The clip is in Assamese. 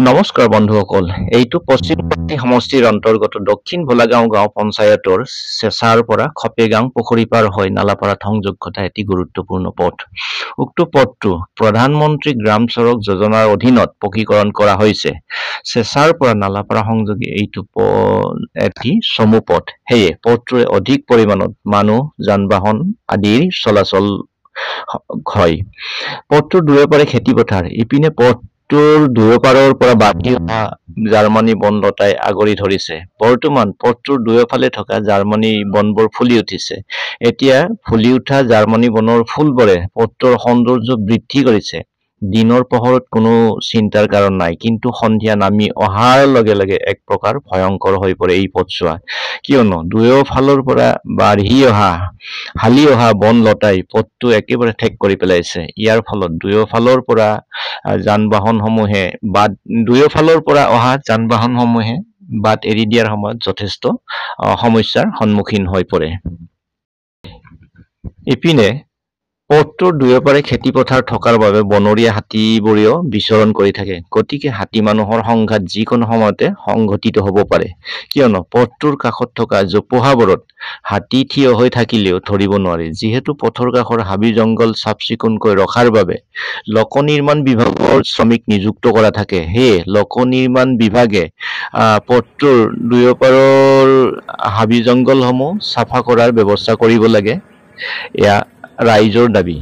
নমস্কাৰ বন্ধুসকল, এইটো পশ্চিমগুৱাহাটী সমষ্টিৰ অন্তৰ্গত দক্ষিণ ভোলাগাঁও গাঁও পঞ্চায়তৰ চেঁচাৰ পৰা খপেগাং পুখুৰীপাৰ হৈ নালাপাৰাত সংযোগ ঘটা এটি গুৰুত্বপূৰ্ণ পথ। উক্ত পথটো প্ৰধানমন্ত্ৰী গ্ৰাম চড়ক যোজনাৰ অধীনত পকীকৰণ কৰা হৈছে। চেঁচাৰ পৰা নালাপাৰা সংযোগী এইটো এটি চমু পথ। সেয়ে পথটোৱে অধিক পৰিমাণত মানুহ, যান-বাহন আদিৰ চলাচল হয়। পথটোৰ দুয়োপাৰে খেতি পথাৰ। ইপিনে পথটোৰ দুয়োপাৰৰ পৰা বাঢ়ি অহা জাৰ্মানী বন লতাই আগুৰি ধৰিছে। বৰ্তমান পথটোৰ দুয়োফালে থকা জাৰ্মানী বনবোৰ ফুলি উঠিছে। এতিয়া ফুলি উঠা জাৰ্মানী বনৰ ফুলবোৰে পথটোৰ সৌন্দৰ্য বৃদ্ধি কৰিছে। দিনৰ পোহৰত কোনো চিন্তাৰ কাৰণ নাই, কিন্তু সন্ধিয়া নামি অহাৰ লগে লগে এক প্ৰকাৰ ভয়ংকৰ হৈ পৰে এই পথছোৱা। কিয়নো দুয়োফালৰ পৰা হালি অহা বন লতাই পথটো একেবাৰে ঠেক কৰি পেলাইছে। ইয়াৰ ফলত দুয়োফালৰ পৰা অহা যান-বাহনসমূহে বাট এৰি দিয়াৰ সময়ত যথেষ্ট সমস্যাৰ সন্মুখীন হৈ পৰে। ইপিনে পথটোৰ দুয়োপাৰে খেতি পথাৰ থকাৰ বাবে বনৰীয়া হাতীবোৰেও বিচৰণ কৰি থাকে। গতিকে হাতী মানুহৰ সংঘাত যিকোনো সময়তে সংঘটিত হ'ব পাৰে। কিয়নো পথটোৰ কাষত থকা জোপোহাবোৰত হাতী থিয় হৈ থাকিলেও ধৰিব নোৱাৰি। যিহেতু পথৰ কাষৰ হাবি-জংঘল চাফ-চিকুণকৈ ৰখাৰ বাবে লোক নিৰ্মাণ বিভাগৰ শ্ৰমিক নিযুক্ত কৰা থাকে, সেয়ে লোক নিৰ্মাণ বিভাগে পথটোৰ দুয়োপাৰৰ হাবি-জংঘলসমূহ চাফা কৰাৰ ব্যৱস্থা কৰিব লাগে। এয়া ৰাইজৰ দাবী।